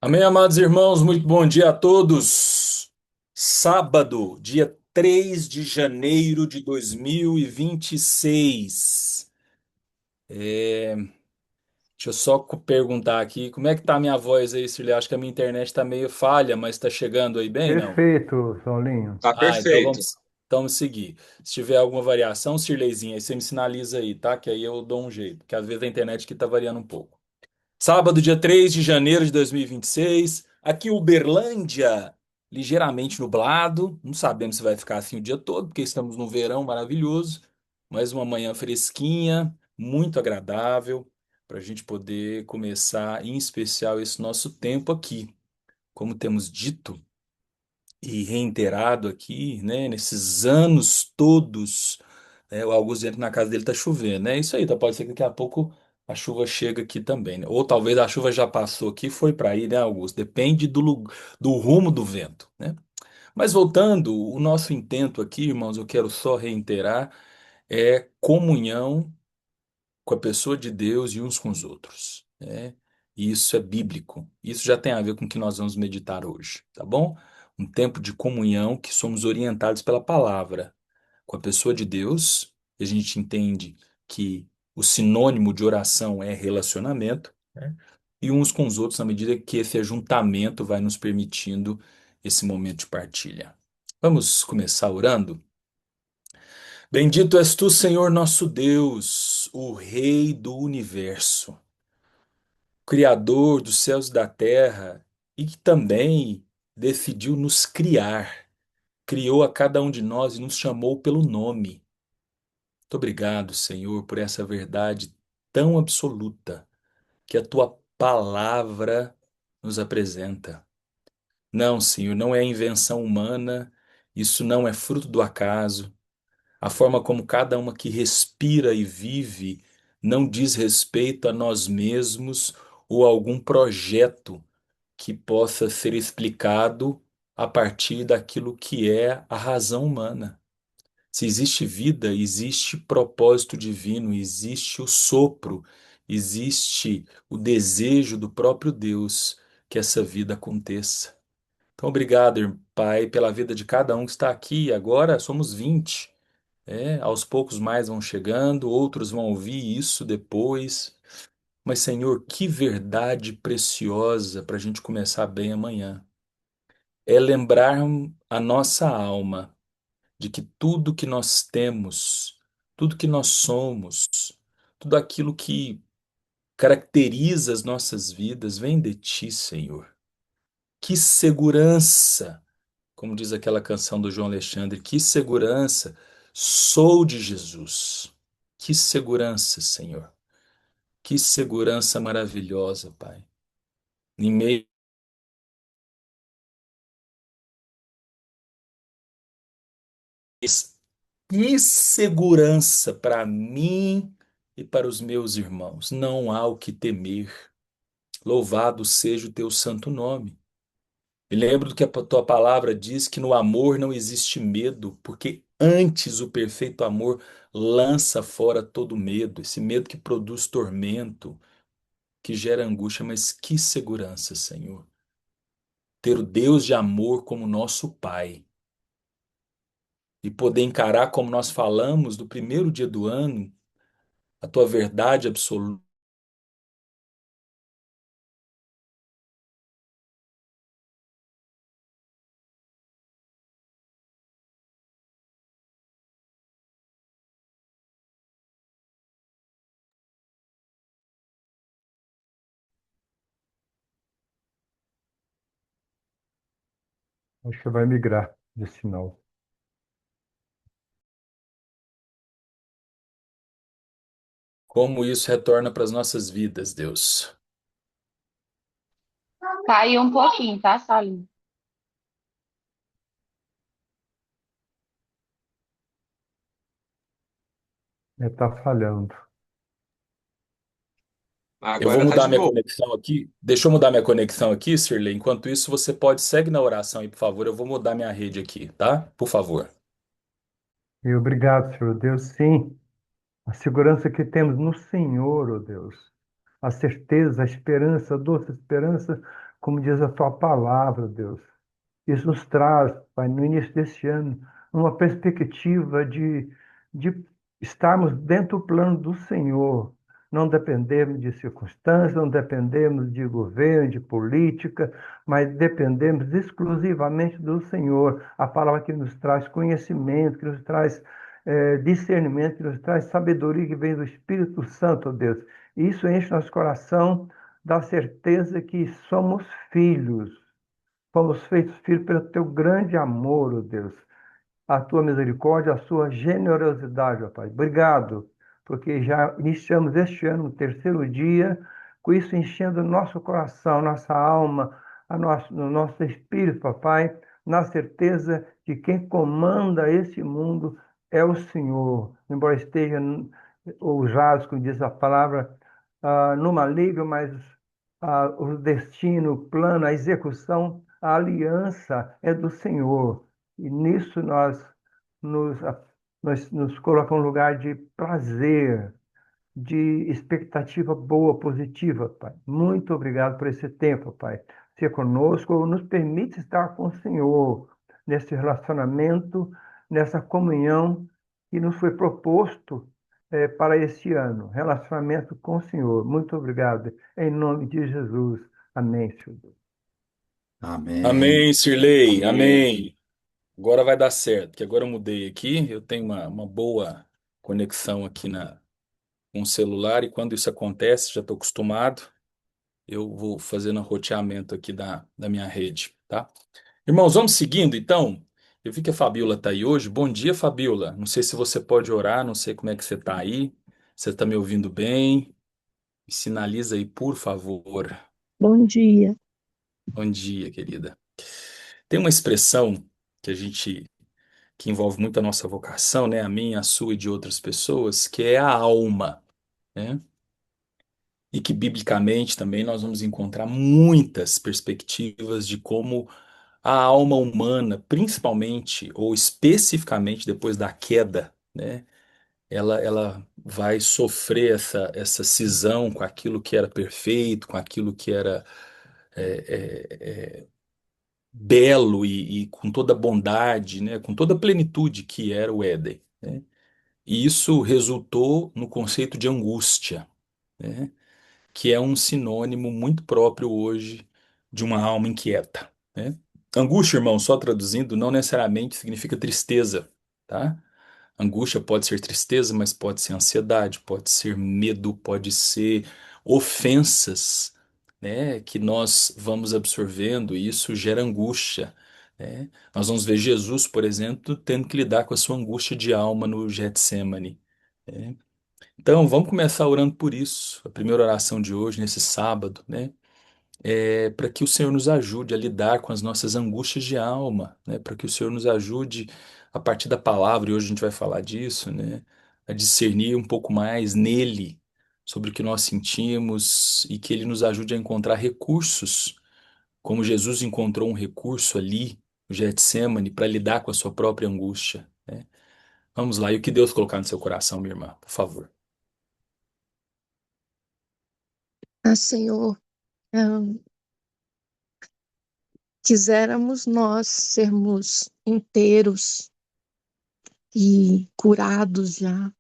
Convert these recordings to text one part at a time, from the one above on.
Amém, amados irmãos, muito bom dia a todos. Sábado, dia 3 de janeiro de 2026. Deixa eu só perguntar aqui, como é que tá a minha voz aí, Cirlei? Acho que a minha internet tá meio falha, mas tá chegando aí bem, não? Perfeito, Saulinho. Tá Então perfeito. vamos seguir. Se tiver alguma variação, Cirleizinho, aí você me sinaliza aí, tá? Que aí eu dou um jeito, porque às vezes a internet aqui tá variando um pouco. Sábado, dia 3 de janeiro de 2026. Aqui, Uberlândia, ligeiramente nublado. Não sabemos se vai ficar assim o dia todo, porque estamos num verão maravilhoso. Mas uma manhã fresquinha, muito agradável, para a gente poder começar, em especial, esse nosso tempo aqui. Como temos dito e reiterado aqui, né, nesses anos todos, o Augusto entra na casa dele, tá chovendo, né? Isso aí, tá, pode ser que daqui a pouco a chuva chega aqui também, né? Ou talvez a chuva já passou aqui e foi para aí, né, Augusto? Depende do rumo do vento, né? Mas voltando, o nosso intento aqui, irmãos, eu quero só reiterar, é comunhão com a pessoa de Deus e uns com os outros, né? E isso é bíblico. Isso já tem a ver com o que nós vamos meditar hoje, tá bom? Um tempo de comunhão que somos orientados pela palavra com a pessoa de Deus. E a gente entende que o sinônimo de oração é relacionamento, né? E uns com os outros na medida que esse ajuntamento vai nos permitindo esse momento de partilha. Vamos começar orando? Bendito és tu, Senhor nosso Deus, o Rei do universo, Criador dos céus e da terra, e que também decidiu nos criar, criou a cada um de nós e nos chamou pelo nome. Muito obrigado, Senhor, por essa verdade tão absoluta que a tua palavra nos apresenta. Não, Senhor, não é invenção humana, isso não é fruto do acaso. A forma como cada uma que respira e vive não diz respeito a nós mesmos ou a algum projeto que possa ser explicado a partir daquilo que é a razão humana. Se existe vida, existe propósito divino, existe o sopro, existe o desejo do próprio Deus que essa vida aconteça. Então, obrigado, Pai, pela vida de cada um que está aqui. Agora somos 20. Aos poucos mais vão chegando, outros vão ouvir isso depois. Mas, Senhor, que verdade preciosa para a gente começar bem amanhã. É lembrar a nossa alma de que tudo que nós temos, tudo que nós somos, tudo aquilo que caracteriza as nossas vidas vem de Ti, Senhor. Que segurança, como diz aquela canção do João Alexandre, que segurança, sou de Jesus. Que segurança, Senhor. Que segurança maravilhosa, Pai. Em meio a isso, que segurança para mim e para os meus irmãos. Não há o que temer. Louvado seja o teu santo nome. Me lembro do que a tua palavra diz que no amor não existe medo, porque antes o perfeito amor lança fora todo medo, esse medo que produz tormento, que gera angústia, mas que segurança, Senhor. Ter o Deus de amor como nosso Pai e poder encarar como nós falamos do primeiro dia do ano, a tua verdade absoluta. Acho que vai migrar de sinal. Como isso retorna para as nossas vidas, Deus. Caiu um pouquinho, tá, Salim? Está falhando. Eu vou Agora tá mudar de minha boa. conexão aqui. Deixa eu mudar minha conexão aqui, Sirley. Enquanto isso, você pode segue na oração aí, por favor. Eu vou mudar minha rede aqui, tá? Por favor. E obrigado, Senhor Deus, sim. A segurança que temos no Senhor, ó Deus. A certeza, a esperança, a doce esperança, como diz a tua palavra, Deus. Isso nos traz, Pai, no início deste ano, uma perspectiva de estarmos dentro do plano do Senhor. Não dependemos de circunstâncias, não dependemos de governo, de política, mas dependemos exclusivamente do Senhor. A palavra que nos traz conhecimento, que nos traz discernimento, que nos traz sabedoria que vem do Espírito Santo, ó Deus. E isso enche nosso coração da certeza que somos filhos. Fomos feitos filhos pelo teu grande amor, ó Deus, a tua misericórdia, a sua generosidade, ó Pai. Obrigado, porque já iniciamos este ano, o terceiro dia, com isso enchendo o nosso coração, nossa alma, no nosso espírito, papai, na certeza de quem comanda esse mundo é o Senhor. Embora esteja ousados, como diz a palavra, no maligno, mas o destino, o plano, a execução, a aliança é do Senhor. E nisso nos, nos coloca um lugar de prazer, de expectativa boa, positiva, Pai. Muito obrigado por esse tempo, Pai. Ser conosco, nos permite estar com o Senhor nesse relacionamento, nessa comunhão que nos foi proposto para esse ano. Relacionamento com o Senhor. Muito obrigado. Em nome de Jesus. Amém, Senhor. Amém, Sirlei. Amém. Agora vai dar certo, que agora eu mudei aqui. Eu tenho uma boa conexão aqui com o celular e quando isso acontece, já estou acostumado, eu vou fazendo o roteamento aqui da minha rede, tá? Irmãos, vamos seguindo então. Eu vi que a Fabiola está aí hoje. Bom dia, Fabiola. Não sei se você pode orar, não sei como é que você está aí. Você está me ouvindo bem? Me sinaliza aí, por favor. Bom dia. Bom dia, querida. Tem uma expressão que que envolve muito a nossa vocação, né? A minha, a sua e de outras pessoas, que é a alma, né? E que biblicamente também nós vamos encontrar muitas perspectivas de como a alma humana, principalmente ou especificamente depois da queda, né? Ela vai sofrer essa cisão com aquilo que era perfeito, com aquilo que era belo e com toda a bondade, né? Com toda a plenitude que era o Éden, né? E isso resultou no conceito de angústia, né? Que é um sinônimo muito próprio hoje de uma alma inquieta, né? Angústia, irmão, só traduzindo, não necessariamente significa tristeza, tá? Angústia pode ser tristeza, mas pode ser ansiedade, pode ser medo, pode ser ofensas, né, que nós vamos absorvendo e isso gera angústia, né? Nós vamos ver Jesus, por exemplo, tendo que lidar com a sua angústia de alma no Getsemane, né? Então, vamos começar orando por isso. A primeira oração de hoje, nesse sábado, né? É para que o Senhor nos ajude a lidar com as nossas angústias de alma, né? Para que o Senhor nos ajude, a partir da palavra, e hoje a gente vai falar disso, né? A discernir um pouco mais nele sobre o que nós sentimos e que ele nos ajude a encontrar recursos, como Jesus encontrou um recurso ali, no Getsemane, para lidar com a sua própria angústia, né? Vamos lá, e o que Deus colocar no seu coração, minha irmã, por favor. Senhor, ah, quiséramos nós sermos inteiros e curados já.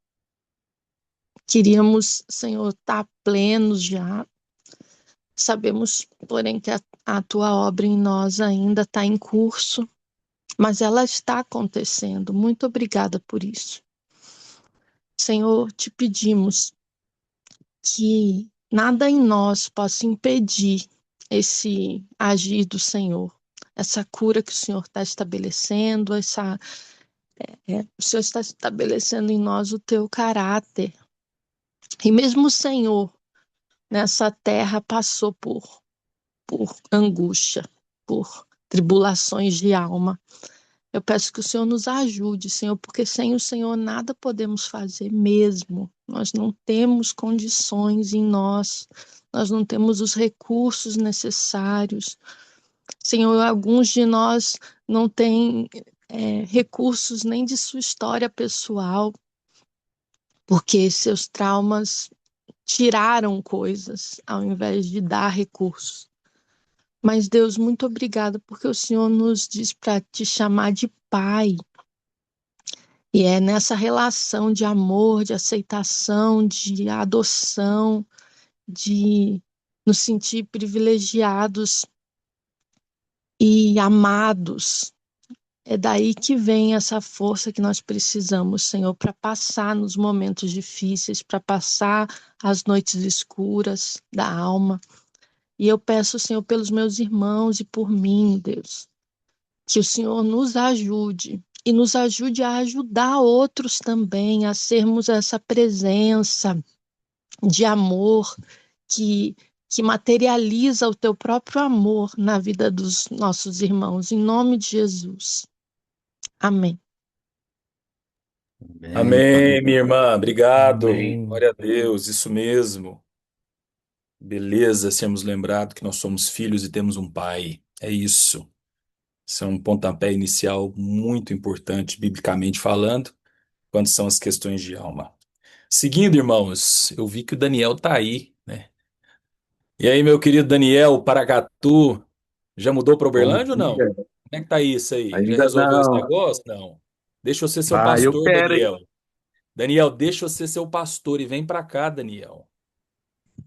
Queríamos, Senhor, estar plenos já. Sabemos, porém, que a tua obra em nós ainda está em curso, mas ela está acontecendo. Muito obrigada por isso. Senhor, te pedimos que nada em nós possa impedir esse agir do Senhor, essa cura que o Senhor está estabelecendo, o Senhor está estabelecendo em nós o teu caráter. E mesmo o Senhor nessa terra passou por angústia, por tribulações de alma. Eu peço que o Senhor nos ajude, Senhor, porque sem o Senhor nada podemos fazer mesmo. Nós não temos condições em nós não temos os recursos necessários. Senhor, alguns de nós não têm recursos nem de sua história pessoal, porque seus traumas tiraram coisas ao invés de dar recursos. Mas, Deus, muito obrigada, porque o Senhor nos diz para te chamar de Pai. E é nessa relação de amor, de aceitação, de adoção, de nos sentir privilegiados e amados. É daí que vem essa força que nós precisamos, Senhor, para passar nos momentos difíceis, para passar as noites escuras da alma. E eu peço, Senhor, pelos meus irmãos e por mim, Deus, que o Senhor nos ajude e nos ajude a ajudar outros também, a sermos essa presença de amor que, que materializa o teu próprio amor na vida dos nossos irmãos, em nome de Jesus. Amém. Amém. Amém, minha irmã. Obrigado. Amém. Glória a Deus, isso mesmo. Beleza, sermos lembrados que nós somos filhos e temos um pai. É isso. Isso é um pontapé inicial muito importante, biblicamente falando, quando são as questões de alma. Seguindo, irmãos, eu vi que o Daniel tá aí, né? E aí, meu querido Daniel, Paracatu, já mudou para Bom Uberlândia ou não? dia. Como é que tá isso aí? Já Ainda resolveu esse não. negócio? Não. Deixa eu ser seu Ah, eu pastor, quero, hein? Daniel. Daniel, deixa eu ser seu pastor e vem para cá, Daniel.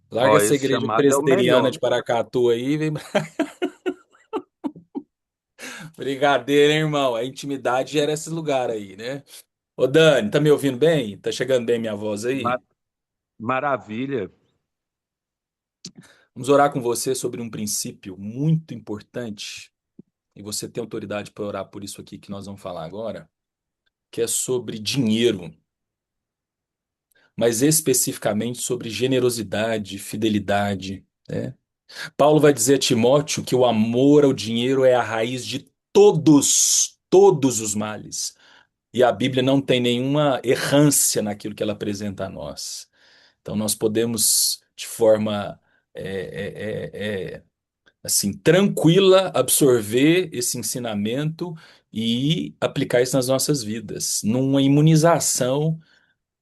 Larga Ó, essa esse igreja chamado é o presbiteriana melhor. de Paracatu aí e vem. Brincadeira, hein, irmão? A intimidade gera esse lugar aí, né? Ô, Dani, tá me ouvindo bem? Tá chegando bem minha voz Ma- aí? Maravilha. Vamos orar com você sobre um princípio muito importante, e você tem autoridade para orar por isso aqui que nós vamos falar agora, que é sobre dinheiro, mas especificamente sobre generosidade, fidelidade, né? Paulo vai dizer a Timóteo que o amor ao dinheiro é a raiz de todos os males. E a Bíblia não tem nenhuma errância naquilo que ela apresenta a nós. Então nós podemos, de forma assim tranquila, absorver esse ensinamento e aplicar isso nas nossas vidas, numa imunização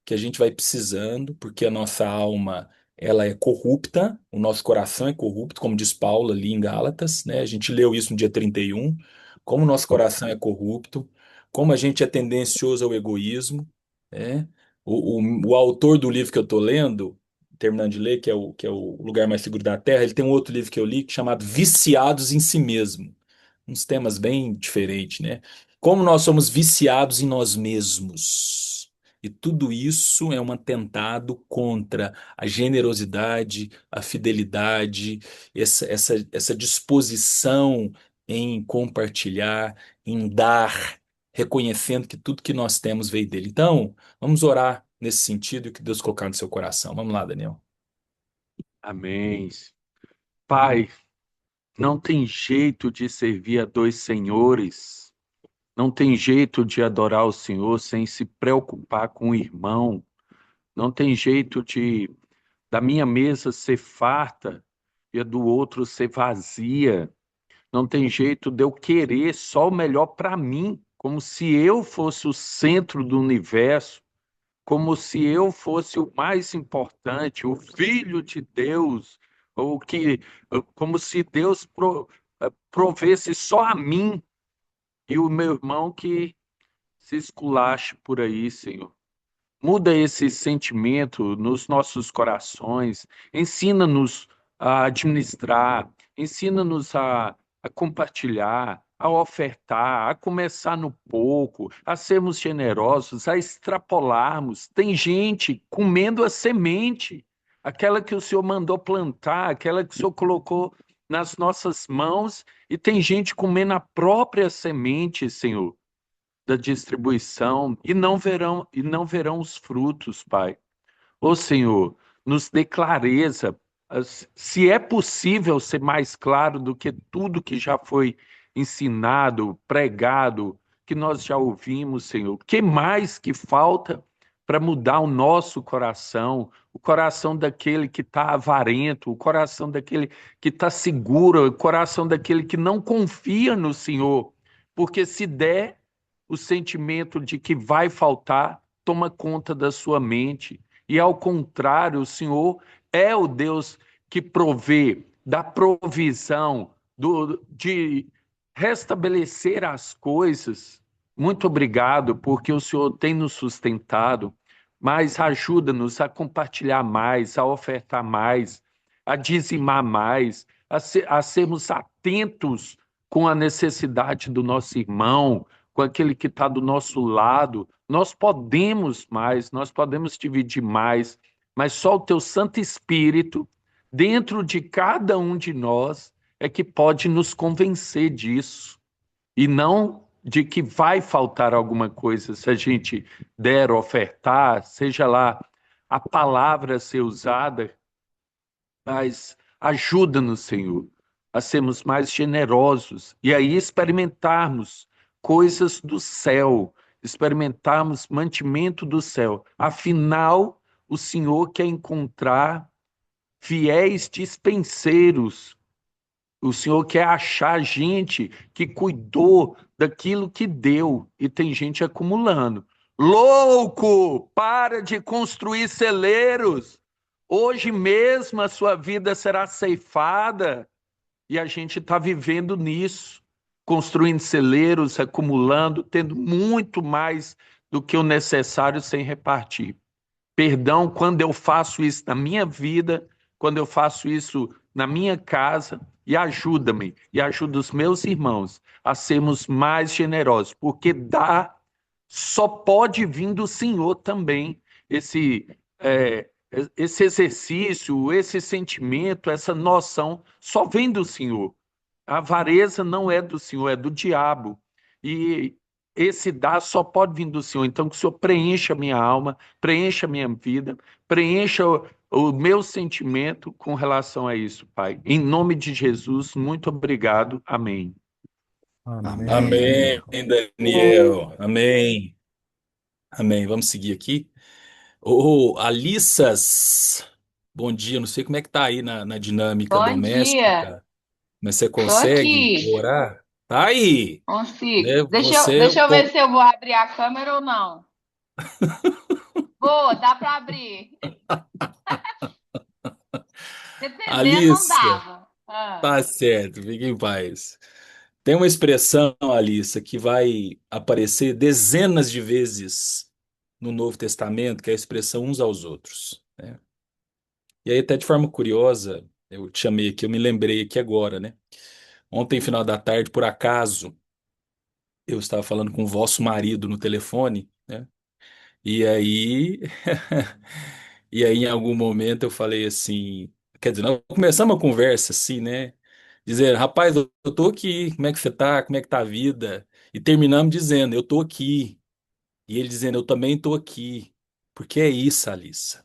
que a gente vai precisando, porque a nossa alma ela é corrupta, o nosso coração é corrupto, como diz Paulo ali em Gálatas, né? A gente leu isso no dia 31, como o nosso coração é corrupto, como a gente é tendencioso ao egoísmo, né? O autor do livro que eu estou lendo, terminando de ler, que é o Lugar Mais Seguro da Terra, ele tem um outro livro que eu li chamado Viciados em Si Mesmo. Uns temas bem diferentes, né? Como nós somos viciados em nós mesmos. E tudo isso é um atentado contra a generosidade, a fidelidade, essa disposição em compartilhar, em dar, reconhecendo que tudo que nós temos veio dele. Então, vamos orar nesse sentido e o que Deus colocar no seu coração. Vamos lá, Daniel. Amém. Pai, não tem jeito de servir a dois senhores. Não tem jeito de adorar o Senhor sem se preocupar com o irmão. Não tem jeito de da minha mesa ser farta e a do outro ser vazia. Não tem jeito de eu querer só o melhor para mim, como se eu fosse o centro do universo, como se eu fosse o mais importante, o filho de Deus, ou que, como se Deus provesse só a mim e o meu irmão que se esculache por aí, Senhor. Muda esse sentimento nos nossos corações, ensina-nos a administrar, ensina-nos a compartilhar, a ofertar, a começar no pouco, a sermos generosos, a extrapolarmos. Tem gente comendo a semente, aquela que o Senhor mandou plantar, aquela que o Senhor colocou nas nossas mãos, e tem gente comendo a própria semente, Senhor, da distribuição e não verão os frutos, Pai. Ô Senhor, nos dê clareza, se é possível ser mais claro do que tudo que já foi ensinado, pregado, que nós já ouvimos, Senhor. O que mais que falta para mudar o nosso coração, o coração daquele que está avarento, o coração daquele que está seguro, o coração daquele que não confia no Senhor, porque se der o sentimento de que vai faltar, toma conta da sua mente. E ao contrário, o Senhor é o Deus que provê, dá provisão de restabelecer as coisas. Muito obrigado, porque o Senhor tem nos sustentado, mas ajuda-nos a compartilhar mais, a ofertar mais, a dizimar mais, a sermos atentos com a necessidade do nosso irmão, com aquele que está do nosso lado. Nós podemos mais, nós podemos dividir mais, mas só o teu Santo Espírito, dentro de cada um de nós, é que pode nos convencer disso, e não de que vai faltar alguma coisa se a gente der, ofertar, seja lá a palavra ser usada, mas ajuda-nos, Senhor, a sermos mais generosos e aí experimentarmos coisas do céu, experimentarmos mantimento do céu. Afinal, o Senhor quer encontrar fiéis dispenseiros. O Senhor quer achar gente que cuidou daquilo que deu e tem gente acumulando. Louco! Para de construir celeiros. Hoje mesmo a sua vida será ceifada e a gente está vivendo nisso, construindo celeiros, acumulando, tendo muito mais do que o necessário sem repartir. Perdão quando eu faço isso na minha vida, quando eu faço isso na minha casa, e ajuda-me e ajuda os meus irmãos a sermos mais generosos, porque dar só pode vir do Senhor também. Esse, é, esse exercício, esse sentimento, essa noção só vem do Senhor. A avareza não é do Senhor, é do diabo. E esse dar só pode vir do Senhor. Então, que o Senhor preencha a minha alma, preencha a minha vida, preencha o meu sentimento com relação a isso, Pai. Em nome de Jesus, muito obrigado. Amém. Amém, Amém, Senhor. Daniel. Amém. Amém. Vamos seguir aqui. Ô, Alissas, bom dia. Não sei como é que tá aí na dinâmica Bom dia. doméstica, mas você Tô consegue aqui. orar? Tá aí, Consigo. né? Deixa eu ver se eu vou abrir a câmera ou não. Boa, dá para abrir. Dependendo, não Alissa, dava. Ah, tá certo, fique em paz. Tem uma expressão, Alissa, que vai aparecer dezenas de vezes no Novo Testamento, que é a expressão uns aos outros, né? E aí, até de forma curiosa, eu te chamei aqui, eu me lembrei aqui agora, né? Ontem, final da tarde, por acaso, eu estava falando com o vosso marido no telefone, né? E aí, e aí, em algum momento, eu falei assim, quer dizer, nós começamos a conversa assim, né? Dizer, rapaz, eu tô aqui, como é que você tá? Como é que tá a vida? E terminamos dizendo, eu tô aqui. E ele dizendo, eu também tô aqui. Porque é isso, Alissa.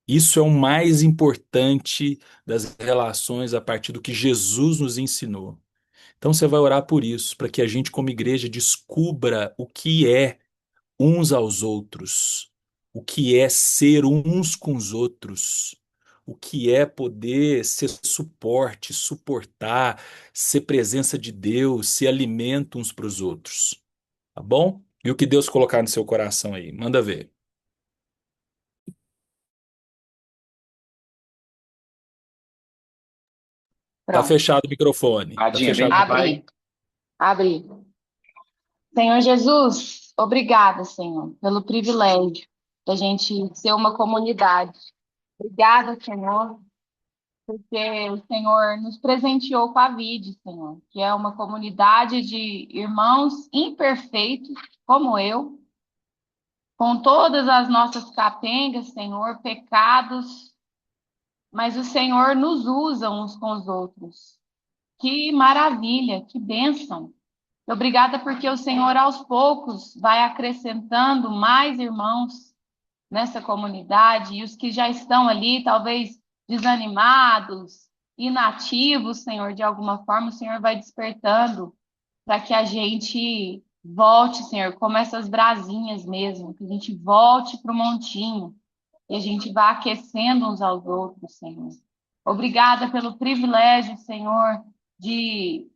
Isso é o mais importante das relações a partir do que Jesus nos ensinou. Então você vai orar por isso, para que a gente, como igreja, descubra o que é uns aos outros, o que é ser uns com os outros, o que é poder ser suporte, suportar, ser presença de Deus, ser alimento uns para os outros. Tá bom? E o que Deus colocar no seu coração aí? Manda ver. Tá pronto. fechado o microfone. Tá Radinha, vem fechado o com o microfone. pai. Abri. Abri. Senhor Jesus, obrigada, Senhor, pelo privilégio da gente ser uma comunidade. Obrigada, Senhor, porque o Senhor nos presenteou com a VID, Senhor, que é uma comunidade de irmãos imperfeitos, como eu, com todas as nossas capengas, Senhor, pecados, mas o Senhor nos usa uns com os outros. Que maravilha, que bênção. Obrigada porque o Senhor, aos poucos, vai acrescentando mais irmãos nessa comunidade e os que já estão ali, talvez desanimados, inativos, Senhor, de alguma forma, o Senhor vai despertando para que a gente volte, Senhor, como essas brasinhas mesmo, que a gente volte para o montinho e a gente vá aquecendo uns aos outros, Senhor. Obrigada pelo privilégio, Senhor, de,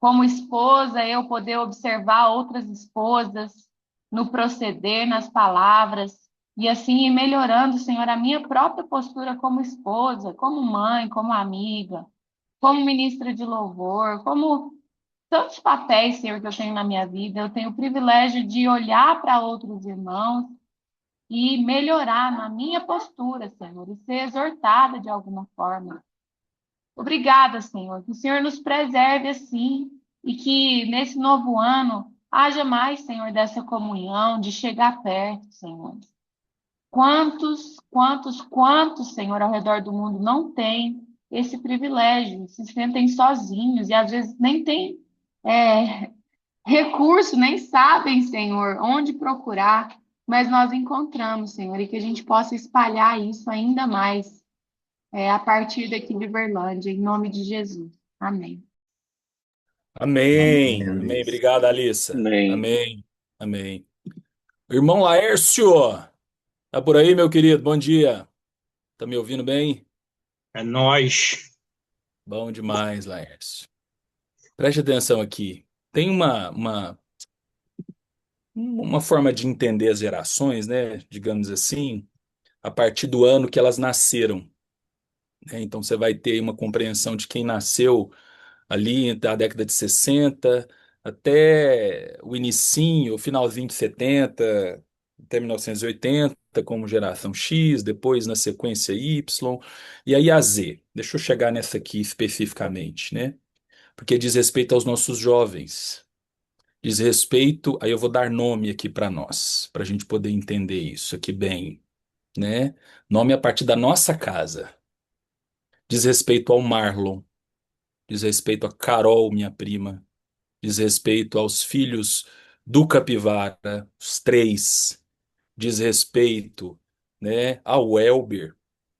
como esposa, eu poder observar outras esposas no proceder, nas palavras, e assim ir melhorando, Senhor, a minha própria postura como esposa, como mãe, como amiga. como ministra de louvor, como tantos papéis, Senhor, que eu tenho na minha vida. Eu tenho o privilégio de olhar para outros irmãos e melhorar na minha postura, Senhor, e ser exortada de alguma forma. Obrigada, Senhor. Que o Senhor nos preserve assim e que nesse novo ano haja mais, Senhor, dessa comunhão, de chegar perto, Senhor. Quantos, Senhor, ao redor do mundo não têm esse privilégio, se sentem sozinhos e às vezes nem têm recurso, nem sabem, Senhor, onde procurar, mas nós encontramos, Senhor, e que a gente possa espalhar isso ainda mais a partir daqui de Berlândia, em nome de Jesus. Amém. Amém. Amém, Amém. Alice. Obrigado, Alissa. Amém. Amém. Amém. Irmão Laércio, tá por aí, meu querido? Bom dia. Tá me ouvindo bem? É nóis. Bom demais, Laércio. Preste atenção aqui. Tem uma forma de entender as gerações, né? Digamos assim, a partir do ano que elas nasceram, né? Então você vai ter uma compreensão de quem nasceu ali da década de 60 até o inicinho, o finalzinho de 70 até 1980, como geração X, depois na sequência Y, e aí a Z. Deixa eu chegar nessa aqui especificamente, né? Porque diz respeito aos nossos jovens. Diz respeito, aí eu vou dar nome aqui para nós, para a gente poder entender isso aqui bem, né? Nome a partir da nossa casa. Diz respeito ao Marlon, diz respeito a Carol, minha prima, diz respeito aos filhos do Capivara, os três, diz respeito, né, ao Elber,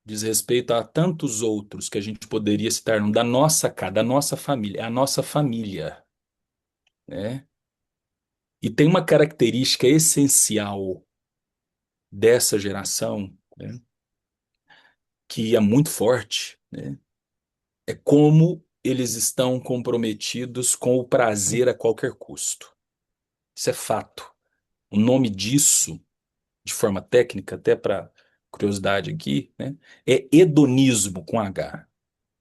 diz respeito a tantos outros que a gente poderia citar da nossa casa, da nossa família, é a nossa família, né? E tem uma característica essencial dessa geração, né, que é muito forte, né? É como eles estão comprometidos com o prazer a qualquer custo. Isso é fato. O nome disso, de forma técnica, até para curiosidade aqui, né, é hedonismo com H.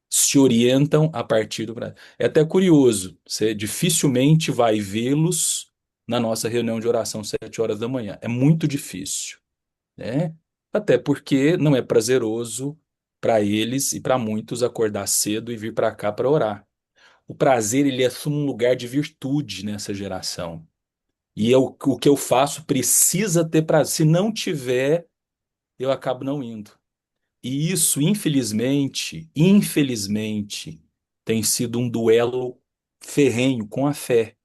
Se orientam a partir do prazer. É até curioso, você dificilmente vai vê-los na nossa reunião de oração 7 horas da manhã. É muito difícil, né? Até porque não é prazeroso para eles e para muitos acordar cedo e vir para cá para orar. O prazer, ele assume um lugar de virtude nessa geração. E o que eu faço precisa ter prazer. Se não tiver, eu acabo não indo. E isso, infelizmente, tem sido um duelo ferrenho com a fé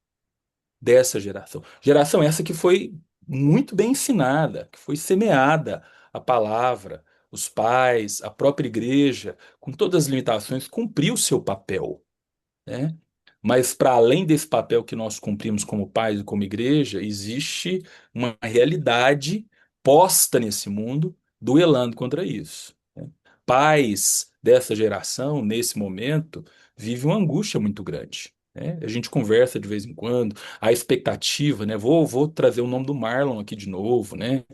dessa geração. Geração essa que foi muito bem ensinada, que foi semeada a palavra, os pais, a própria igreja, com todas as limitações, cumpriu o seu papel, né? Mas para além desse papel que nós cumprimos como pais e como igreja, existe uma realidade posta nesse mundo, duelando contra isso, né? Pais dessa geração, nesse momento, vivem uma angústia muito grande, né? A gente conversa de vez em quando, a expectativa, né? Vou trazer o nome do Marlon aqui de novo, né?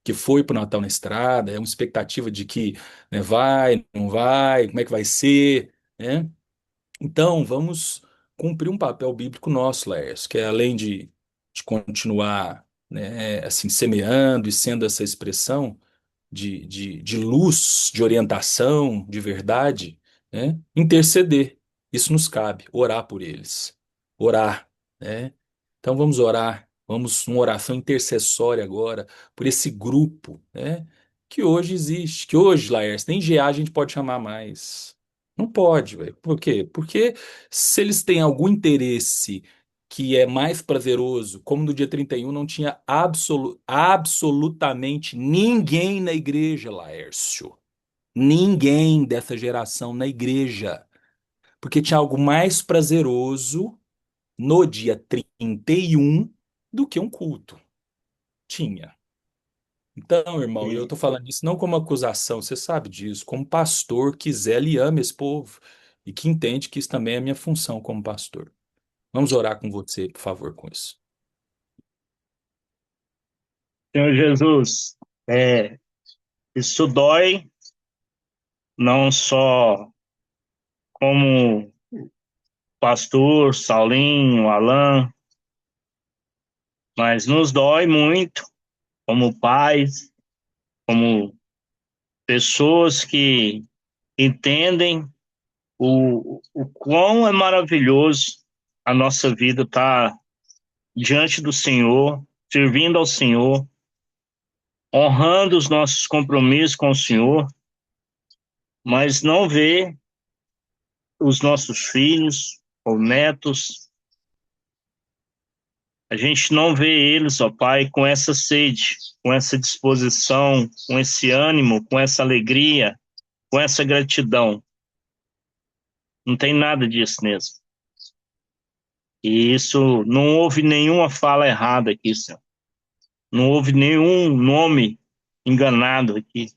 Que foi para o Natal na Estrada, é uma expectativa de que, né, vai, não vai, como é que vai ser, né? Então, vamos cumprir um papel bíblico nosso, Laércio, que é além de continuar, né, assim, semeando e sendo essa expressão de luz, de orientação, de verdade, né, interceder. Isso nos cabe, orar por eles. Orar, né? Então vamos orar, vamos uma oração intercessória agora por esse grupo, né? Que hoje existe, que hoje, Laércio, nem GA a gente pode chamar mais. Não pode, velho. Por quê? Porque se eles têm algum interesse que é mais prazeroso, como no dia 31 não tinha absolutamente ninguém na igreja, Laércio. Ninguém dessa geração na igreja. Porque tinha algo mais prazeroso no dia 31 do que um culto. Tinha. Então, irmão, eu E estou falando isso não como acusação, você sabe disso, como pastor que zela e ama esse povo e que entende que isso também é minha função como pastor. Vamos orar com você, por favor, com isso. Senhor Jesus, isso dói não só como pastor, Saulinho, Alan, mas nos dói muito como pais, como pessoas que entendem o quão é maravilhoso a nossa vida estar diante do Senhor, servindo ao Senhor, honrando os nossos compromissos com o Senhor, mas não ver os nossos filhos ou netos, a gente não vê eles, ó Pai, com essa sede, com essa disposição, com esse ânimo, com essa alegria, com essa gratidão. Não tem nada disso mesmo. E isso, não houve nenhuma fala errada aqui, Senhor. Não houve nenhum nome enganado aqui.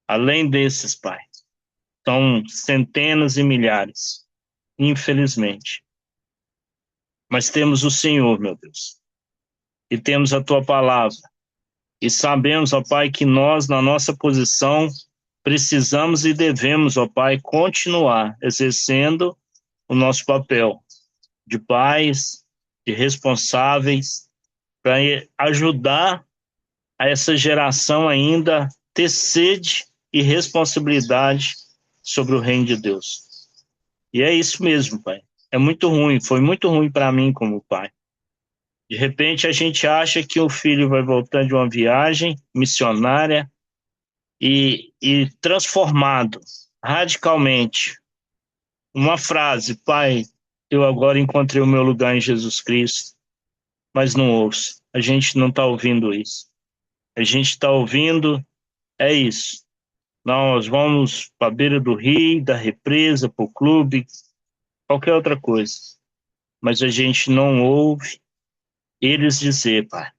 Além desses, Pai, são centenas e milhares, infelizmente. Mas temos o Senhor, meu Deus, e temos a Tua palavra. E sabemos, ó Pai, que nós, na nossa posição, precisamos e devemos, ó Pai, continuar exercendo o nosso papel de pais, de responsáveis, para ajudar a essa geração ainda ter sede e responsabilidade sobre o reino de Deus. E é isso mesmo, Pai. É muito ruim, foi muito ruim para mim como pai. De repente a gente acha que o filho vai voltar de uma viagem missionária e transformado radicalmente. Uma frase: Pai, eu agora encontrei o meu lugar em Jesus Cristo, mas não ouço. A gente não está ouvindo isso. A gente está ouvindo, é isso. Nós vamos para a beira do rio, da represa, para o clube, qualquer outra coisa. Mas a gente não ouve eles dizer, Pai,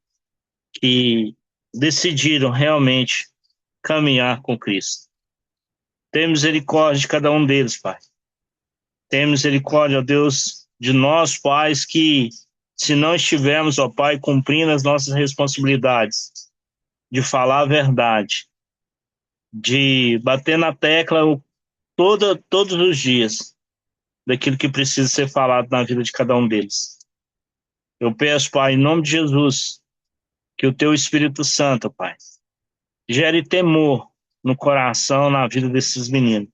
que decidiram realmente caminhar com Cristo. Tem misericórdia de cada um deles, Pai. Tem misericórdia, ó Deus, de nós, pais, que se não estivermos, ó Pai, cumprindo as nossas responsabilidades, de falar a verdade, de bater na tecla todos os dias daquilo que precisa ser falado na vida de cada um deles. Eu peço, Pai, em nome de Jesus, que o Teu Espírito Santo, Pai, gere temor no coração, na vida desses meninos.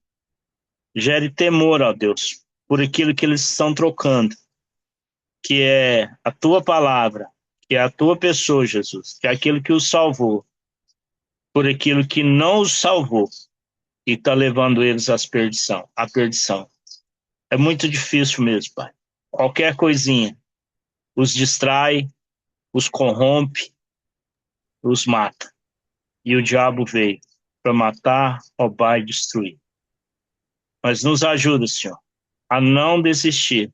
Gere temor, ó Deus, por aquilo que eles estão trocando, que é a Tua palavra, que é a Tua pessoa, Jesus, que é aquilo que os salvou, por aquilo que não os salvou e está levando eles à perdição. É muito difícil mesmo, Pai. Qualquer coisinha os distrai, os corrompe, os mata. E o diabo veio para matar, roubar e destruir. Mas nos ajuda, Senhor, a não desistir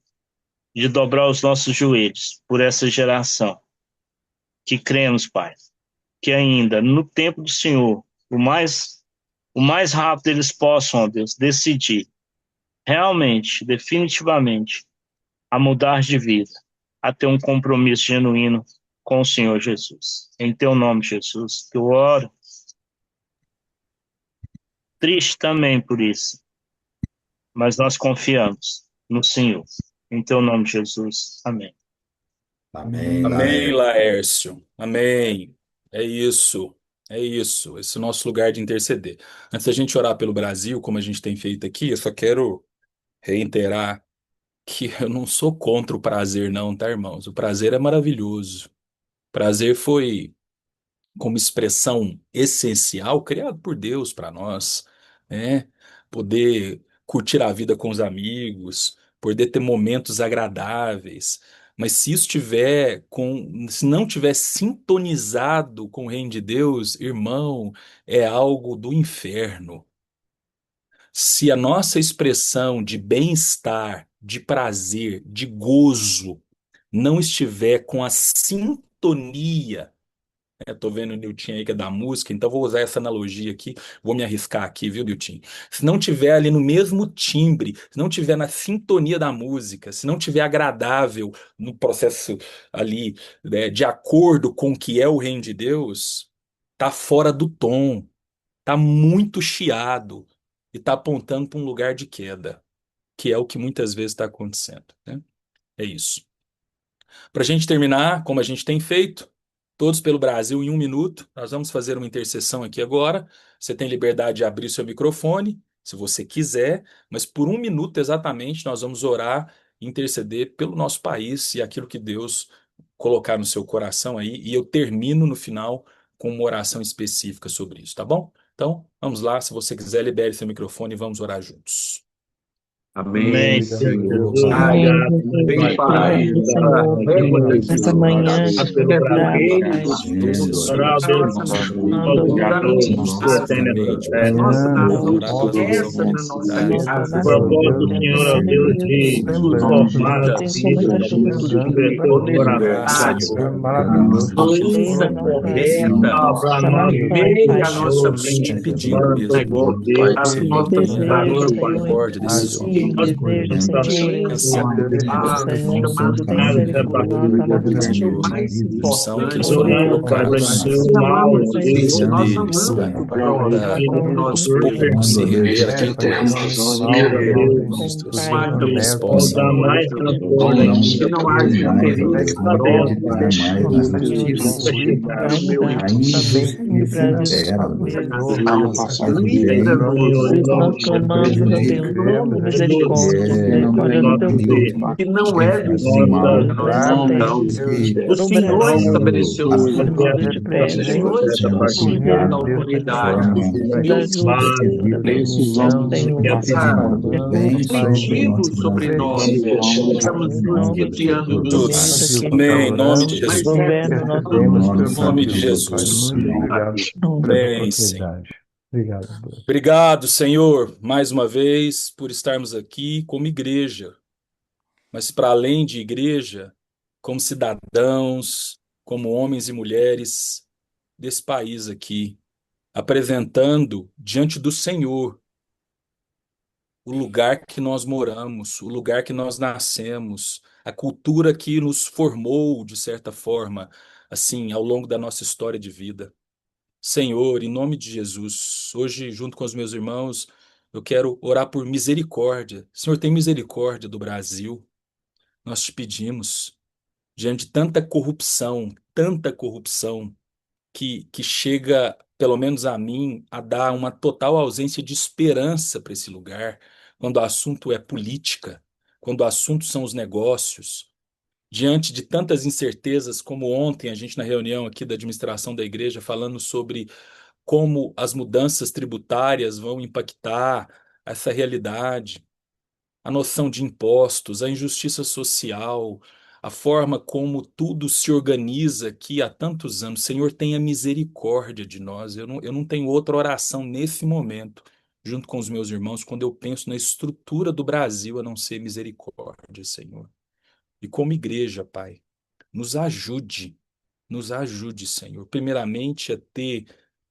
de dobrar os nossos joelhos por essa geração, que cremos, Pai, que ainda no tempo do Senhor, o mais rápido eles possam, ó Deus, decidir realmente, definitivamente, a mudar de vida, a ter um compromisso genuíno com o Senhor Jesus. Em Teu nome, Jesus, que eu oro. Triste também por isso, mas nós confiamos no Senhor. Em Teu nome, Jesus. Amém. Amém, Amém, Laércio. Laércio. Amém. É isso. É isso. Esse é o nosso lugar de interceder. Antes da gente orar pelo Brasil, como a gente tem feito aqui, eu só quero reiterar que eu não sou contra o prazer, não, tá, irmãos? O prazer é maravilhoso. Prazer foi como expressão essencial criado por Deus para nós, né? Poder curtir a vida com os amigos, poder ter momentos agradáveis. Mas se isso se não tiver sintonizado com o reino de Deus, irmão, é algo do inferno. Se a nossa expressão de bem-estar, de prazer, de gozo não estiver com a sintonia, tô vendo o Nilton aí que é da música, então vou usar essa analogia aqui, vou me arriscar aqui, viu, Nilton? Se não tiver ali no mesmo timbre, se não tiver na sintonia da música, se não tiver agradável no processo ali, né, de acordo com o que é o reino de Deus, tá fora do tom, tá muito chiado e tá apontando para um lugar de queda. que é o que muitas vezes está acontecendo, né? É isso. Para a gente terminar, como a gente tem feito, todos pelo Brasil em 1 minuto, nós vamos fazer uma intercessão aqui agora. Você tem liberdade de abrir seu microfone, se você quiser, mas por 1 minuto exatamente nós vamos orar e interceder pelo nosso país e aquilo que Deus colocar no seu coração aí. E eu termino no final com uma oração específica sobre isso, tá bom? Então, vamos lá. Se você quiser, libere seu microfone e vamos orar juntos. Amém, Amém, Senhor Senhor. Jesus. Pai, Amém, Obrigado, Jesus. meu bem, Pai, Pai, Obrigado, essa Senhor, nessa manhã reunião de pelo tua pelo graça, Brasil, reino Pai. do Senhor. orar, Deus, Nosso Manda o todos Espírito Primeiramente, os que Santo, têm internamente, necessidade. nossa manda nação orar pela nossa começa força na nossa no comunidade, nosso casa, O coração, propósito Pai, do no Senhor é o nome Deus de de Jesus. formar muda, Assim como filhos, está de começando pessoas do muda, coração. honestidade, Senhor. Maravilhoso que o Senhor plena crença na casa, correta, Abra na nós, paz, Em nome Pai. venha de a nossa Jesus, te mente, pedindo para mesmo, poder que o Senhor tenha Desejo, Senhor, em misericórdia desses sim, homens, desejo, Senhor, em pensa Senhor, chamado tem para misericórdia na o que é vida Senhor, mais unção que eles importante, foram oramos, Pai, para que colocados deles. o mal, derramar do Senhor, diante Senhor, nós deles, amamos Pai, o para nós próximo, vamos aos perfeito, poucos se render a quem resta tu que és, não Deus. tira, Deus, com Deus, não haja honesto, não resposta, dá mais rancor, que não haja interesse próprio, justiça, isso juízo chega no meu verdade. também início, se Que o Brasil se na converta, ensinou. Pai. nação, Senhor, livra-nos, em Por isso nome nós de clamamos, Jesus, meu Senhor, Deus, em nome de reduz misericórdia, misericórdia do nosso teu ser, povo. que não é do nossa Senhor, Jesus, nós nessa Graças terra, a somos. Deus, O no Senhor Brasil, estabeleceu os não no céus. mundo fazer te O preza. nem Senhor estabeleceu o oportunidade, reino da Deus, para que autoridade. Nos E o ajude, Senhor Senhor, a estabeleceu permissão do Senhor, que está essa falando, recursos, Pai, objetivo sobre nós. Estamos em nos nome de desviando Jesus, do pedimos Jesus. aqui, aquilo que está Amém, em nome de orando, mas Jesus. é governo o nosso recebemos país, com Em nome de gratidão, Pai. Jesus. Muito obrigado por essa Amém, Senhor. oportunidade. Obrigado, Deus. Obrigado, Senhor, mais uma vez, por estarmos aqui como igreja, mas para além de igreja, como cidadãos, como homens e mulheres desse país aqui, apresentando diante do Senhor o lugar que nós moramos, o lugar que nós nascemos, a cultura que nos formou, de certa forma, assim, ao longo da nossa história de vida. Senhor, em nome de Jesus, hoje, junto com os meus irmãos, eu quero orar por misericórdia. Senhor, tem misericórdia do Brasil. Nós te pedimos, diante de tanta corrupção, que chega, pelo menos a mim, a dar uma total ausência de esperança para esse lugar, quando o assunto é política, quando o assunto são os negócios. Diante de tantas incertezas, como ontem a gente na reunião aqui da administração da igreja falando sobre como as mudanças tributárias vão impactar essa realidade, a noção de impostos, a injustiça social, a forma como tudo se organiza aqui há tantos anos. Senhor, tenha misericórdia de nós. Eu não tenho outra oração nesse momento, junto com os meus irmãos, quando eu penso na estrutura do Brasil, a não ser misericórdia, Senhor. E como igreja, Pai, nos ajude. Nos ajude, Senhor. Primeiramente, a ter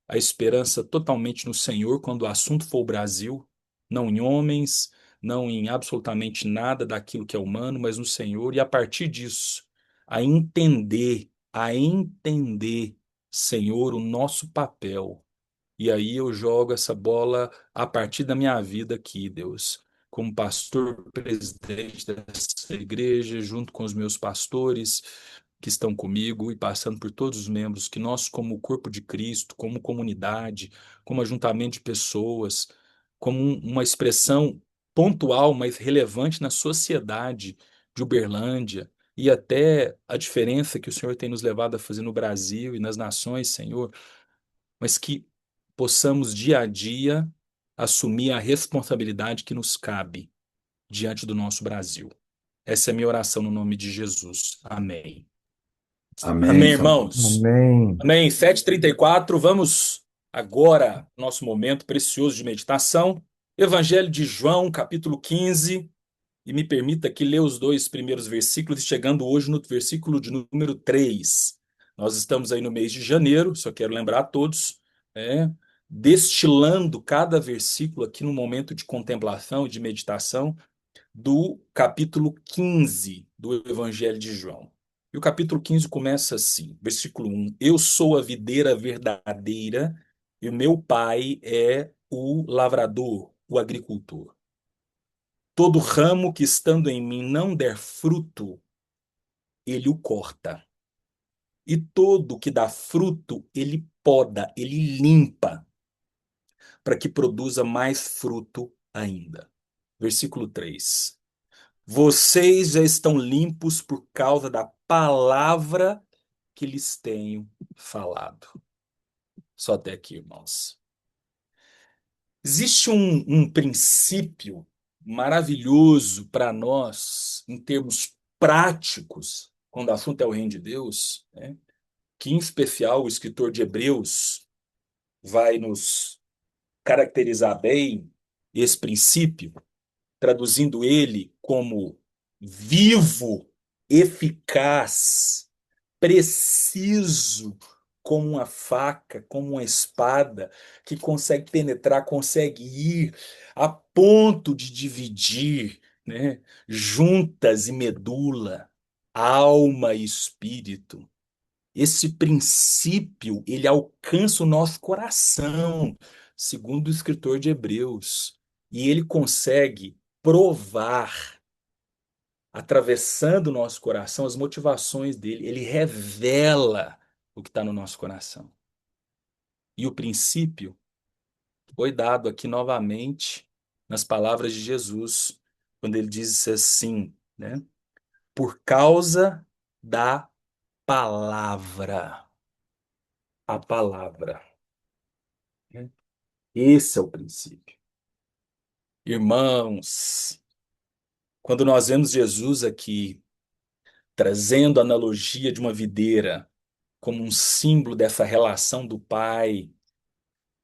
a esperança totalmente no Senhor quando o assunto for o Brasil, não em homens, não em absolutamente nada daquilo que é humano, mas no Senhor. E a partir disso, a entender, Senhor, o nosso papel. E aí eu jogo essa bola a partir da minha vida aqui, Deus, como pastor presidente dessa igreja, junto com os meus pastores que estão comigo e passando por todos os membros, que nós, como corpo de Cristo, como comunidade, como ajuntamento de pessoas, como uma expressão pontual, mas relevante na sociedade de Uberlândia e até a diferença que o Senhor tem nos levado a fazer no Brasil e nas nações, Senhor, mas que possamos dia a dia assumir a responsabilidade que nos cabe diante do nosso Brasil. Essa é a minha oração no nome de Jesus. Amém. Amém, Amém, família. irmãos. Amém. Amém. 7h34, vamos agora, nosso momento precioso de meditação. Evangelho de João, capítulo 15. E me permita aqui ler os dois primeiros versículos, chegando hoje no versículo de número 3. Nós estamos aí no mês de janeiro, só quero lembrar a todos, né, destilando cada versículo aqui no momento de contemplação e de meditação do capítulo 15 do Evangelho de João. E o capítulo 15 começa assim, versículo 1: Eu sou a videira verdadeira e o meu pai é o lavrador, o agricultor. Todo ramo que estando em mim não der fruto, ele o corta. E todo que dá fruto, ele poda, ele limpa, para que produza mais fruto ainda. Versículo 3. Vocês já estão limpos por causa da palavra que lhes tenho falado. Só até aqui, irmãos. Existe um princípio maravilhoso para nós, em termos práticos, quando o assunto é o reino de Deus, né? Que, em especial, o escritor de Hebreus vai nos caracterizar bem esse princípio, traduzindo ele como vivo, eficaz, preciso, como uma faca, como uma espada, que consegue penetrar, consegue ir a ponto de dividir, né, juntas e medula, alma e espírito. Esse princípio, ele alcança o nosso coração, segundo o escritor de Hebreus, e ele consegue provar, atravessando o nosso coração, as motivações dele. Ele revela o que está no nosso coração. E o princípio foi dado aqui novamente nas palavras de Jesus, quando ele diz assim, né? Por causa da palavra. A palavra. Esse é o princípio. Irmãos, quando nós vemos Jesus aqui trazendo a analogia de uma videira como um símbolo dessa relação do Pai,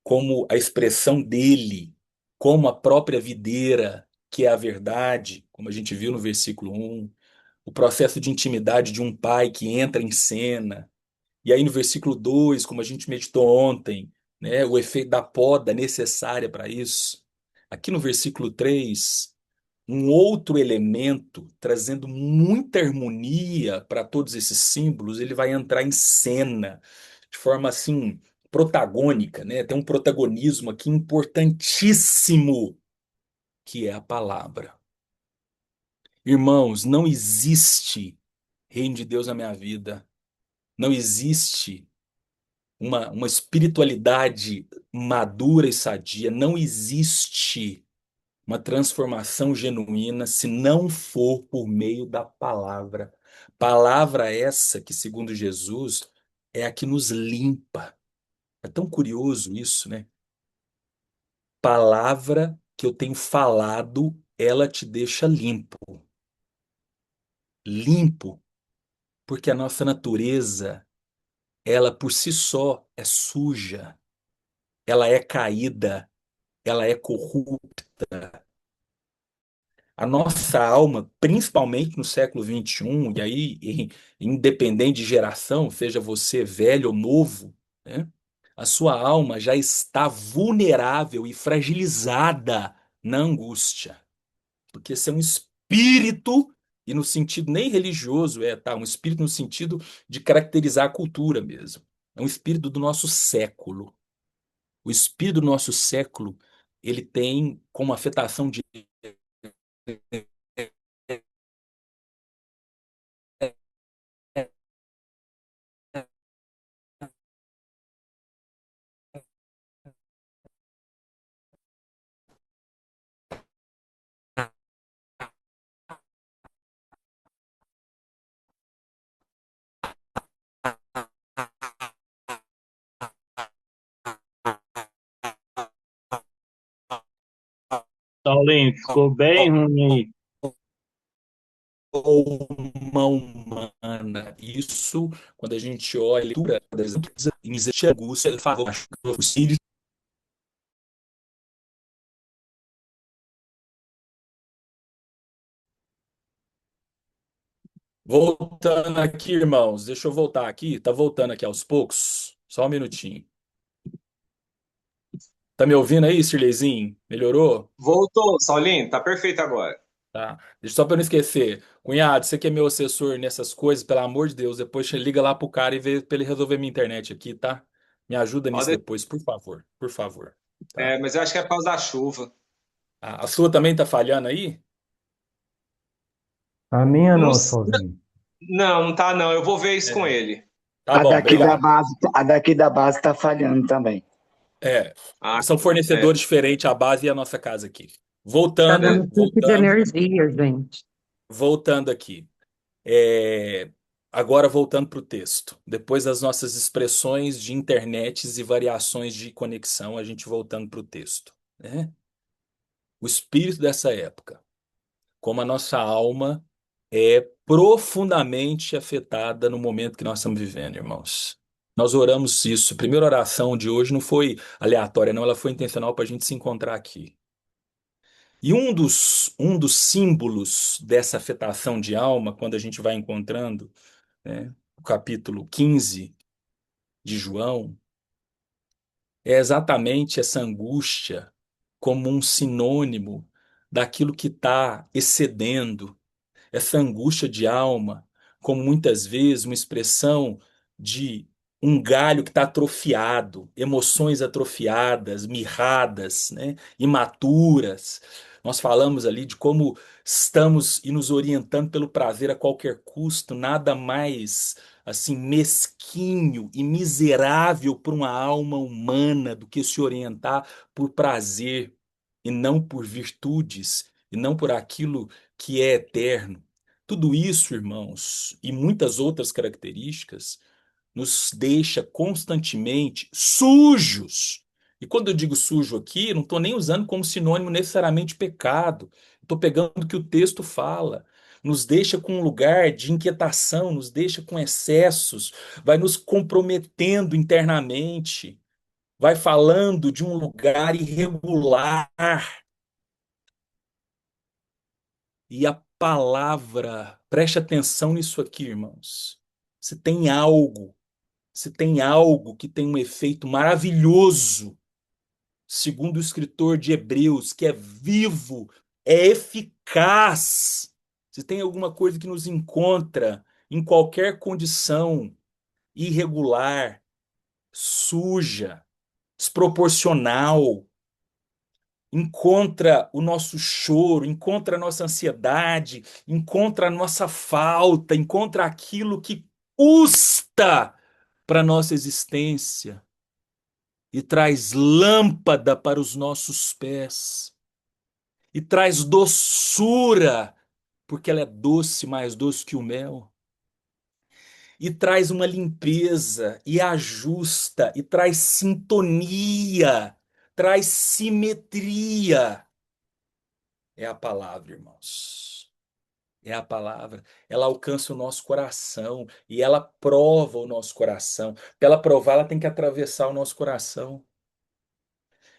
como a expressão dele, como a própria videira, que é a verdade, como a gente viu no versículo 1, o processo de intimidade de um pai que entra em cena. E aí no versículo 2, como a gente meditou ontem, né, o efeito da poda necessária para isso. Aqui no versículo 3, um outro elemento trazendo muita harmonia para todos esses símbolos, ele vai entrar em cena de forma assim protagônica, né? Tem um protagonismo aqui importantíssimo, que é a palavra. Irmãos, não existe reino de Deus na minha vida. Não existe uma espiritualidade madura e sadia. Não existe uma transformação genuína se não for por meio da palavra. Palavra essa que, segundo Jesus, é a que nos limpa. É tão curioso isso, né? Palavra que eu tenho falado, ela te deixa limpo. Limpo, porque a nossa natureza, ela por si só é suja, ela é caída, ela é corrupta. A nossa alma, principalmente no século XXI, e aí, independente de geração, seja você velho ou novo, né? A sua alma já está vulnerável e fragilizada na angústia. Porque esse é um espírito, e no sentido nem religioso, tá? Um espírito no sentido de caracterizar a cultura mesmo. É um espírito do nosso século. O espírito do nosso século, ele tem como afetação de Paulinho, ficou bem ruim aí. alma humana. Isso, quando a gente olha a leitura, por exemplo, em Ezequiel Augusto, ele fala o espírito. Voltando aqui, irmãos, deixa eu voltar aqui. Tá voltando aqui aos poucos. Só um minutinho. Tá me ouvindo aí, Sirlezinho? Melhorou? Voltou, Saulinho, tá perfeito agora. Tá. Deixa só para não esquecer. Cunhado, você que é meu assessor nessas coisas, pelo amor de Deus, depois você liga lá pro cara e vê pra ele resolver minha internet aqui, tá? Me ajuda nisso Pode- depois, por favor. Por favor. Tá? É, mas eu acho que é por causa da chuva. A sua também tá falhando aí? A minha Não, não, Solinho. não tá não. Eu vou ver isso com É, ele. tá bom, obrigado. A daqui da base tá falhando também. É, Ah, são é. fornecedores diferentes, a base e a nossa casa aqui. Tá Voltando, dando pico de energia, gente. voltando aqui. É, agora voltando para o texto. Depois das nossas expressões de internets e variações de conexão, a gente voltando para o texto, né? O espírito dessa época, como a nossa alma é profundamente afetada no momento que nós estamos vivendo, irmãos. Nós oramos isso. A primeira oração de hoje não foi aleatória, não, ela foi intencional para a gente se encontrar aqui. E um dos símbolos dessa afetação de alma, quando a gente vai encontrando, né, o capítulo 15 de João, é exatamente essa angústia como um sinônimo daquilo que está excedendo, essa angústia de alma, como muitas vezes uma expressão de um galho que está atrofiado, emoções atrofiadas, mirradas, né, imaturas. Nós falamos ali de como estamos e nos orientando pelo prazer a qualquer custo, nada mais assim mesquinho e miserável para uma alma humana do que se orientar por prazer e não por virtudes e não por aquilo que é eterno. Tudo isso, irmãos, e muitas outras características, nos deixa constantemente sujos. E quando eu digo sujo aqui, não estou nem usando como sinônimo necessariamente pecado. Estou pegando o que o texto fala. Nos deixa com um lugar de inquietação, nos deixa com excessos, vai nos comprometendo internamente, vai falando de um lugar irregular. E a palavra, preste atenção nisso aqui, irmãos. Se tem algo, se tem algo que tem um efeito maravilhoso, segundo o escritor de Hebreus, que é vivo, é eficaz. Se tem alguma coisa que nos encontra em qualquer condição irregular, suja, desproporcional, encontra o nosso choro, encontra a nossa ansiedade, encontra a nossa falta, encontra aquilo que custa para a nossa existência e traz lâmpada para os nossos pés e traz doçura, porque ela é doce, mais doce que o mel. E traz uma limpeza, e ajusta, e traz sintonia, traz simetria. É a palavra, irmãos. É a palavra. Ela alcança o nosso coração e ela prova o nosso coração. Para ela provar, ela tem que atravessar o nosso coração.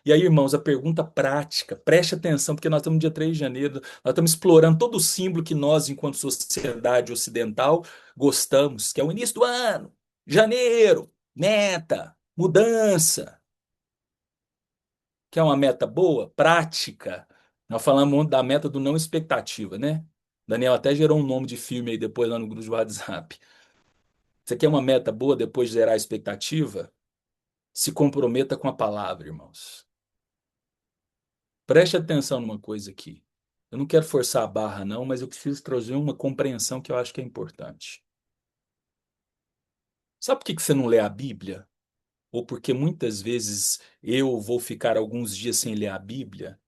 E aí, irmãos, a pergunta prática, preste atenção, porque nós estamos no dia 3 de janeiro, nós estamos explorando todo o símbolo que nós, enquanto sociedade ocidental, gostamos, que é o início do ano, janeiro, meta, mudança. Quer uma meta boa? Prática. Nós falamos da meta do não expectativa, né? Daniel até gerou um nome de filme aí depois lá no grupo de WhatsApp. Você quer uma meta boa depois de zerar a expectativa? Se comprometa com a palavra, irmãos. Preste atenção numa coisa aqui. Eu não quero forçar a barra, não, mas eu preciso trazer uma compreensão que eu acho que é importante. Sabe por que você não lê a Bíblia? Ou porque muitas vezes eu vou ficar alguns dias sem ler a Bíblia?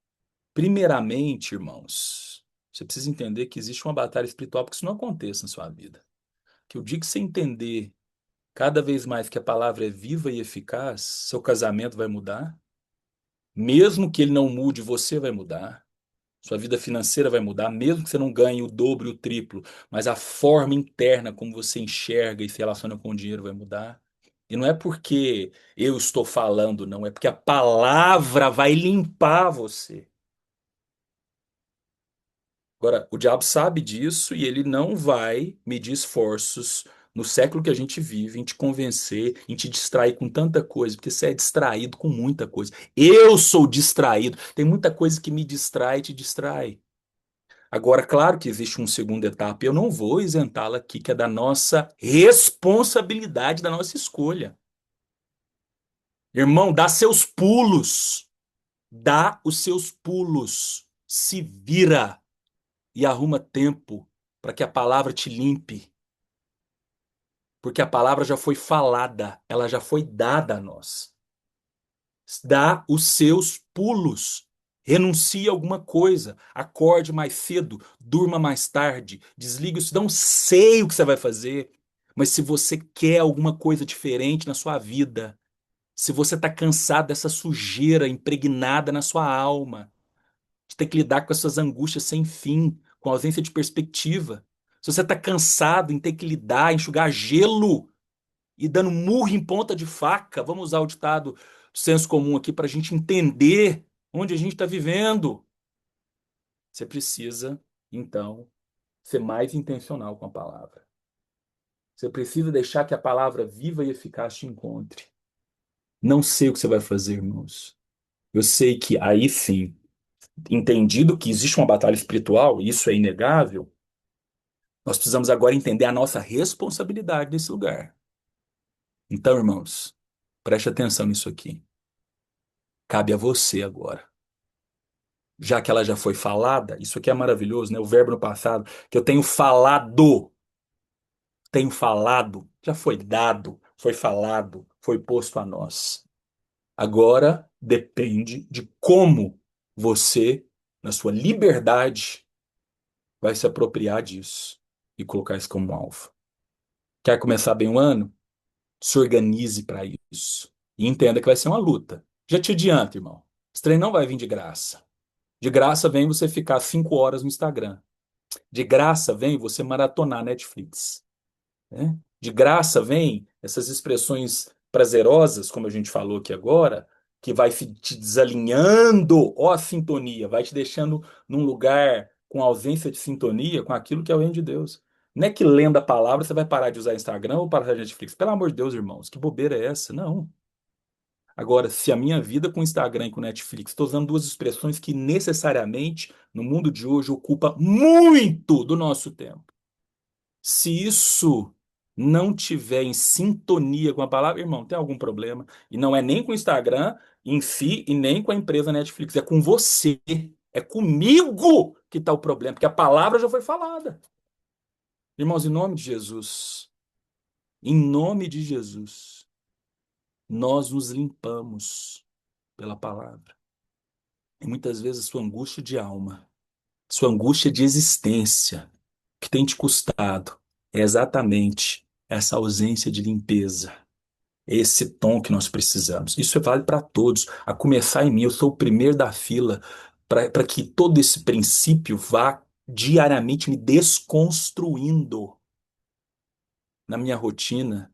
Primeiramente, irmãos, você precisa entender que existe uma batalha espiritual para que isso não aconteça na sua vida. Que o dia que você entender cada vez mais que a palavra é viva e eficaz, seu casamento vai mudar. Mesmo que ele não mude, você vai mudar. Sua vida financeira vai mudar, mesmo que você não ganhe o dobro e o triplo, mas a forma interna como você enxerga e se relaciona com o dinheiro vai mudar. E não é porque eu estou falando, não, é porque a palavra vai limpar você. Agora, o diabo sabe disso e ele não vai medir esforços no século que a gente vive em te convencer, em te distrair com tanta coisa, porque você é distraído com muita coisa. Eu sou distraído. Tem muita coisa que me distrai e te distrai. Agora, claro que existe uma segunda etapa, e eu não vou isentá-la aqui, que é da nossa responsabilidade, da nossa escolha. Irmão, dá seus pulos. Dá os seus pulos. Se vira e arruma tempo para que a palavra te limpe, porque a palavra já foi falada, ela já foi dada a nós. Dá os seus pulos. Renuncie a alguma coisa. Acorde mais cedo, durma mais tarde, desligue isso. Não sei o que você vai fazer, mas se você quer alguma coisa diferente na sua vida, se você está cansado dessa sujeira impregnada na sua alma, de ter que lidar com essas angústias sem fim, com ausência de perspectiva, se você está cansado em ter que lidar, enxugar gelo e dando murro em ponta de faca, vamos usar o ditado do senso comum aqui para a gente entender onde a gente está vivendo. Você precisa, então, ser mais intencional com a palavra. Você precisa deixar que a palavra viva e eficaz te encontre. Não sei o que você vai fazer, irmãos. Eu sei que aí sim, entendido que existe uma batalha espiritual, e isso é inegável, nós precisamos agora entender a nossa responsabilidade nesse lugar. Então, irmãos, preste atenção nisso aqui. Cabe a você agora. Já que ela já foi falada, isso aqui é maravilhoso, né? O verbo no passado, que eu tenho falado, já foi dado, foi falado, foi posto a nós. Agora depende de como você, na sua liberdade, vai se apropriar disso e colocar isso como alvo. Quer começar bem o ano? Se organize para isso. E entenda que vai ser uma luta. Já te adianto, irmão. Esse trem não vai vir de graça. De graça vem você ficar 5 horas no Instagram. De graça vem você maratonar Netflix, né? De graça vem essas expressões prazerosas, como a gente falou aqui agora, que vai te desalinhando, ó, a sintonia, vai te deixando num lugar com ausência de sintonia com aquilo que é o reino de Deus. Não é que lendo a palavra você vai parar de usar Instagram ou parar de Netflix. Pelo amor de Deus, irmãos, que bobeira é essa? Não. Agora, se a minha vida com Instagram e com Netflix, estou usando duas expressões que necessariamente, no mundo de hoje, ocupa muito do nosso tempo. Se isso não tiver em sintonia com a palavra, irmão, tem algum problema. E não é nem com o Instagram em si e nem com a empresa Netflix, é com você. É comigo que está o problema, porque a palavra já foi falada. Irmãos, em nome de Jesus, nós nos limpamos pela palavra. E muitas vezes sua angústia de alma, sua angústia de existência, que tem te custado, é exatamente essa ausência de limpeza, esse tom que nós precisamos. Isso vale para todos, a começar em mim. Eu sou o primeiro da fila para que todo esse princípio vá diariamente me desconstruindo na minha rotina,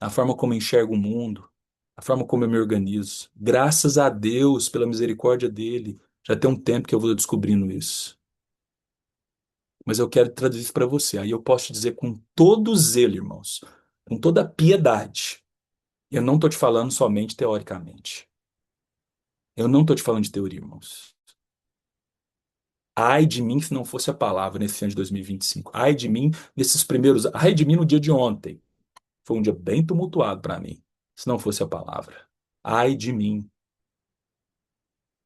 na forma como eu enxergo o mundo, a forma como eu me organizo. Graças a Deus, pela misericórdia dele, já tem um tempo que eu vou descobrindo isso. Mas eu quero traduzir isso para você. Aí eu posso te dizer com todo zelo, irmãos, com toda piedade. Eu não estou te falando somente teoricamente. Eu não estou te falando de teoria, irmãos. Ai de mim se não fosse a palavra nesse ano de 2025. Ai de mim nesses primeiros. Ai de mim no dia de ontem. Foi um dia bem tumultuado para mim, se não fosse a palavra. Ai de mim.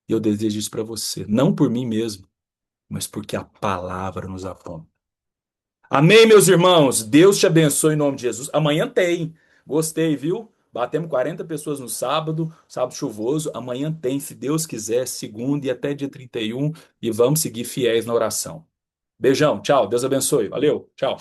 E eu desejo isso para você. Não por mim mesmo, mas porque a palavra nos aponta. Amém, meus irmãos. Deus te abençoe em nome de Jesus. Amanhã tem. Gostei, viu? Batemos 40 pessoas no sábado, sábado chuvoso. Amanhã tem, se Deus quiser, segunda e até dia 31. E vamos seguir fiéis na oração. Beijão, tchau. Deus abençoe. Valeu, tchau.